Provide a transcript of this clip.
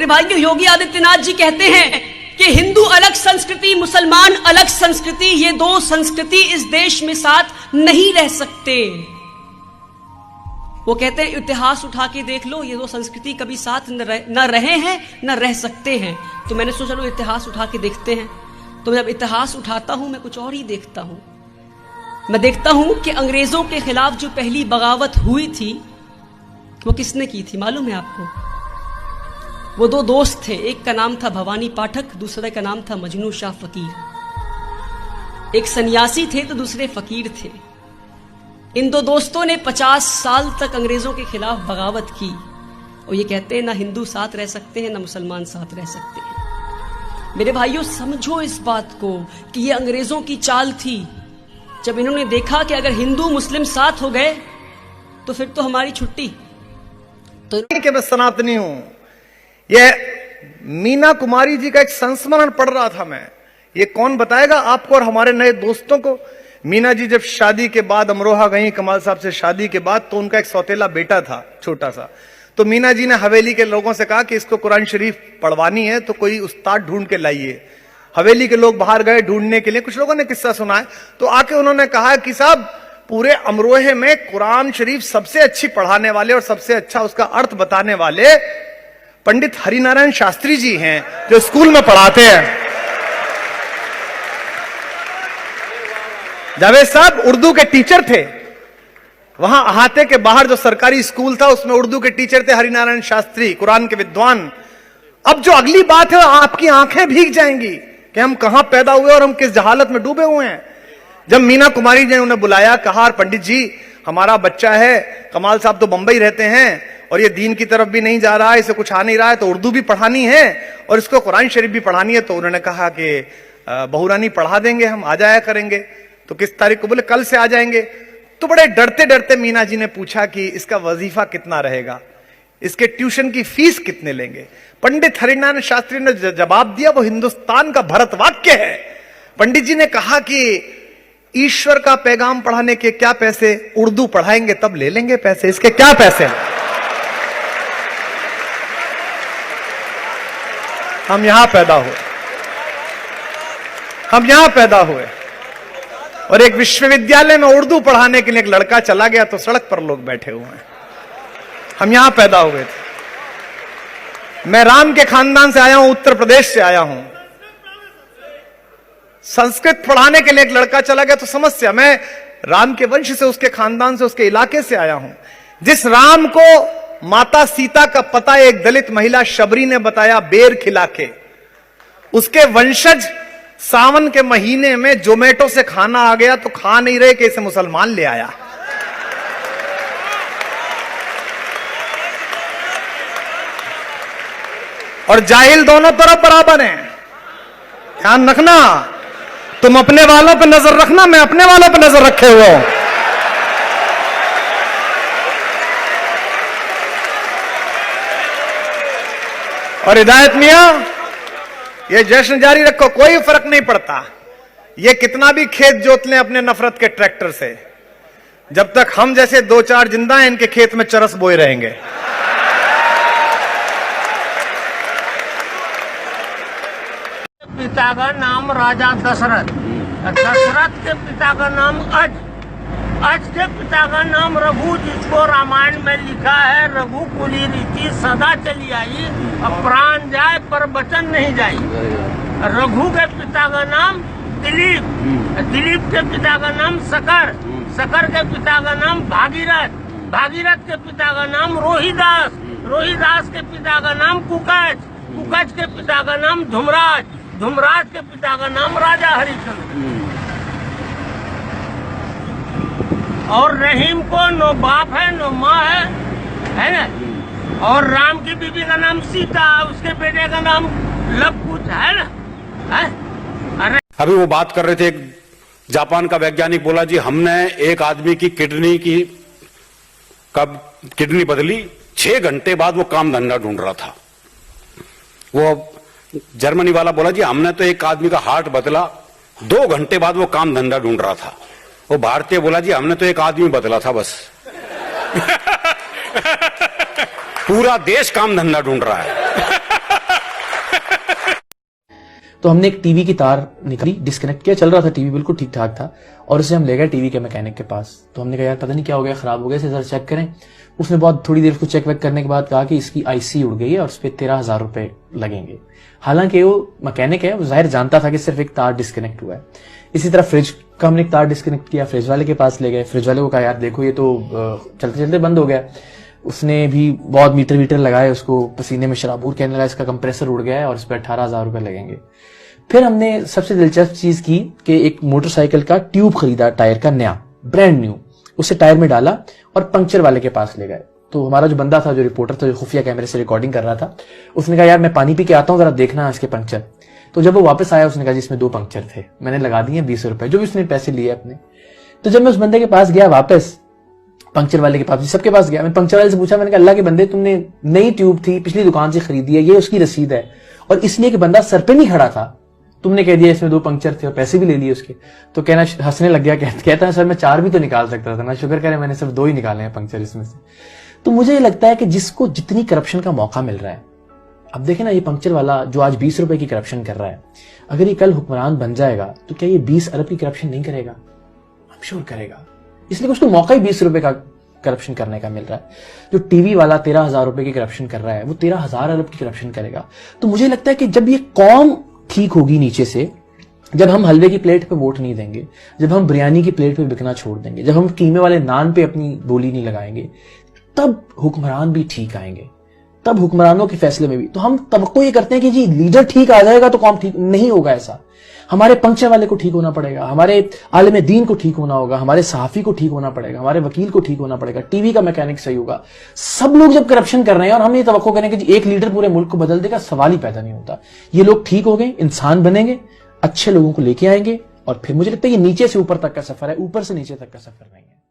मेरे भाइयों, योगी आदित्यनाथ जी कहते हैं कि हिंदू अलग संस्कृति, मुसलमान अलग संस्कृति, ये दो संस्कृति इस देश में साथ नहीं रह सकते। वो कहते हैं इतिहास उठा के देख लो, ये दो संस्कृति कभी साथ न रहे हैं न रह सकते हैं। तो मैंने सोचा चलो इतिहास उठा के देखते हैं। तो जब इतिहास उठाता हूं मैं कुछ और ही देखता हूं। मैं देखता हूं कि अंग्रेजों के खिलाफ जो पहली बगावत हुई थी वो किसने की थी मालूम है आपको? वो दो दोस्त थे, एक का नाम था भवानी पाठक, दूसरे का नाम था मजनू शाह फकीर। एक सन्यासी थे तो दूसरे फकीर थे। इन दो दोस्तों ने 50 साल तक अंग्रेजों के खिलाफ बगावत की और ये कहते हैं ना हिंदू साथ रह सकते हैं ना मुसलमान साथ रह सकते हैं। मेरे भाइयों, समझो इस बात को कि ये अंग्रेजों की चाल थी। जब इन्होंने देखा कि अगर हिंदू मुस्लिम साथ हो गए तो फिर तो हमारी छुट्टी। तो मैं सनातनी हूं। यह मीना कुमारी जी का एक संस्मरण पढ़ रहा था मैं। ये कौन बताएगा आपको और हमारे नए दोस्तों को? मीना जी जब शादी के बाद अमरोहा गई कमाल साहब से शादी के बाद, तो उनका एक सौतेला बेटा था छोटा सा। तो मीना जी ने हवेली के लोगों से कहा कि इसको कुरान शरीफ पढ़वानी है तो कोई उस्ताद ढूंढ के लाइए। हवेली के लोग बाहर गए ढूंढने के लिए। कुछ लोगों ने किस्सा सुना है तो आके उन्होंने कहा कि साहब पूरे अमरोहे में कुरान शरीफ सबसे अच्छी पढ़ाने वाले और सबसे अच्छा उसका अर्थ बताने वाले पंडित हरिनारायण शास्त्री जी हैं, जो स्कूल में पढ़ाते हैं। जावेद साहब उर्दू के टीचर थे। वहां अहाते के बाहर जो सरकारी स्कूल था उसमें उर्दू के टीचर थे हरिनारायण शास्त्री, कुरान के विद्वान। अब जो अगली बात है आपकी आंखें भीग जाएंगी कि हम कहां पैदा हुए और हम किस जहालत में डूबे हुए हैं। जब मीना कुमारी ने उन्हें बुलाया, कहा पंडित जी हमारा बच्चा है, कमाल साहब तो बंबई रहते हैं और ये दीन की तरफ भी नहीं जा रहा है, इसे कुछ आ नहीं रहा है, तो उर्दू भी पढ़ानी है और इसको कुरान शरीफ भी पढ़ानी है। तो उन्होंने कहा कि बहुरानी पढ़ा देंगे, हम आ जाया करेंगे। तो किस तारीख को? बोले कल से आ जाएंगे। तो बड़े डरते डरते मीना जी ने पूछा कि इसका वजीफा कितना रहेगा, इसके ट्यूशन की फीस कितने लेंगे? पंडित हरिनारायण शास्त्री ने जवाब दिया, वो हिंदुस्तान का भरत वाक्य है। पंडित जी ने कहा कि ईश्वर का पैगाम पढ़ाने के क्या पैसे, उर्दू पढ़ाएंगे तब ले लेंगे पैसे, इसके क्या पैसे? हम यहां पैदा हुए, हम यहां पैदा हुए और एक विश्वविद्यालय में उर्दू पढ़ाने के लिए एक लड़का चला गया तो सड़क पर लोग बैठे हुए हैं। हम यहां पैदा हुए थे। मैं राम के खानदान से आया हूं, उत्तर प्रदेश से आया हूं। संस्कृत पढ़ाने के लिए एक लड़का चला गया तो समस्या। मैं राम के वंश से, उसके खानदान से, उसके इलाके से आया हूं। जिस राम को माता सीता का पता एक दलित महिला शबरी ने बताया बेर खिला के, उसके वंशज सावन के महीने में जोमेटो से खाना आ गया तो खा नहीं रहे कि इसे मुसलमान ले आया। और जाहिल दोनों तरफ बराबर हैं। ध्यान रखना, तुम अपने वालों पर नजर रखना, मैं अपने वालों पर नजर रखे हुए हूं। और हिदायत मियां, ये जश्न जारी रखो, कोई फर्क नहीं पड़ता ये कितना भी खेत जोत लें अपने नफरत के ट्रैक्टर से, जब तक हम जैसे 2-4 जिंदा हैं इनके खेत में चरस बोए रहेंगे। पिता का नाम राजा दशरथ, दशरथ के पिता का नाम अज, अज के पिता का नाम रघु, जिसको रामायण में लिखा है रघु कुली रीति सदा चली आई, अब प्राण जाए पर वचन नहीं जाई। रघु के पिता का नाम दिलीप, दिलीप के पिता का नाम शकर, शकर के पिता का नाम भागीरथ, भागीरथ के पिता का नाम रोहिदास, रोहिदास के पिता का नाम कुकज, कुकज के पिता का नाम धुमराज, धुमराज के पिता का नाम राजा हरिश्चंद्र। और रहीम को नो बाप है नो माँ है ना? और राम की बीबी का नाम सीता, उसके बेटे का नाम लवकुश है ना? है? अरे अभी वो बात कर रहे थे, एक जापान का वैज्ञानिक बोला जी हमने एक आदमी की किडनी कब किडनी बदली, 6 घंटे बाद वो काम धंधा ढूंढ रहा था। वो जर्मनी वाला बोला जी हमने तो एक आदमी का हार्ट बदला, 2 घंटे बाद वो काम धंधा ढूंढ रहा था। वो भारतीय बोला जी हमने तो एक आदमी बदला था बस। पूरा देश काम धंधा ढूंढ रहा है। तो हमने एक टीवी की तार निकाली, डिस्कनेक्ट किया, चल रहा था टीवी, बिल्कुल ठीक ठाक था, और उसे हम ले गए टीवी के मैकेनिक के पास। तो हमने कहा यार पता नहीं क्या हो गया, खराब हो गया, इसे जरा चेक करें। उसने बहुत थोड़ी देर उसको चेक वेक करने के बाद कहा कि इसकी आईसी उड़ गई है और उस पर 13,000 रुपए लगेंगे। हालांकि वो मैकेनिक है, वो जाहिर जानता था कि सिर्फ एक तार डिस्कनेक्ट हुआ है। इसी तरह फ्रिज का हमने एक तार डिस्कनेक्ट किया, फ्रिज वाले के पास ले गए, फ्रिज वाले को कहा यार देखो ये तो चलते चलते बंद हो गया। उसने भी बहुत मीटर वीटर लगाए, उसको पसीने में शराबूर कहने लगा इसका कंप्रेसर उड़ गया है और इस पर 18,000 रुपए लगेंगे। फिर हमने सबसे दिलचस्प चीज की कि एक मोटरसाइकिल का ट्यूब खरीदा, टायर का नया, ब्रांड न्यू, उसे टायर में डाला और पंक्चर वाले के पास ले गए। तो हमारा जो बंदा था, जो रिपोर्टर था, जो खुफिया कैमरे से रिकॉर्डिंग कर रहा था, उसने कहा यार मैं पानी पी के आता हूँ, जरा देखना इसके पंक्चर। तो जब वो वापस आया उसने कहा जिसमें 2 पंक्चर थे, मैंने लगा दिए 20 रुपए, जो भी उसने पैसे लिए अपने। तो जब मैं उस बंदे के पास गया वापस, पंक्चर वाले के पास, सबके पास गया, मैं पंक्चर वाले से पूछा, मैंने कहा अल्लाह के बंदे तुमने नई ट्यूब थी, पिछली दुकान से खरीदी है, ये उसकी रसीद है, और इसलिए कि बंदा सर पे नहीं खड़ा था तुमने कह दिया इसमें 2 पंक्चर थे और पैसे भी ले लिए उसके। तो कहना हंसने लग गया, कहता है सर मैं 4 भी तो निकाल सकता था ना, शुक्र करे मैंने सिर्फ 2 ही निकाले हैं पंक्चर इसमें से। तो मुझे लगता है कि जिसको जितनी करप्शन का मौका मिल रहा है, अब देखें ना ये पंक्चर वाला जो आज 20 रुपए की करप्शन कर रहा है, अगर ये कल हुक्मरान बन जाएगा तो क्या ये 20 अरब की करप्शन नहीं करेगा? आई एम श्योर करेगा, इसलिए उसको मौका ही 20 रुपए का करप्शन करने का मिल रहा है। जो टीवी वाला 13,000 रुपए की करप्शन कर रहा है, वो 13,000 अरब की करप्शन करेगा। तो मुझे लगता है कि जब ये कौम ठीक होगी नीचे से, जब हम हलवे की प्लेट पे वोट नहीं देंगे, जब हम बिरयानी की प्लेट पे बिकना छोड़ देंगे, जब हम कीमे वाले नान पे अपनी बोली नहीं लगाएंगे, तब हुक्मरान भी ठीक आएंगे, तब हुक्मरानों के फैसले में भी। तो हम तवक्को ये करते हैं कि जी लीडर ठीक आ जाएगा तो कौम ठीक नहीं होगा, ऐसा हमारे पंक्चर वाले को ठीक होना पड़ेगा, हमारे आलिम दीन को ठीक होना होगा, हमारे सहाफी को ठीक होना पड़ेगा, हमारे वकील को ठीक होना पड़ेगा, टीवी का मैकेनिक सही होगा। सब लोग जब करप्शन कर रहे हैं और हम ये तवक्को करें कि जी एक लीडर पूरे मुल्क को बदल देगा, सवाल ही पैदा नहीं होता। ये लोग ठीक हो गए, इंसान बनेंगे, अच्छे लोगों को लेके आएंगे, और फिर मुझे लगता है ये नीचे से ऊपर तक का सफर है, ऊपर से नीचे तक का सफर नहीं है।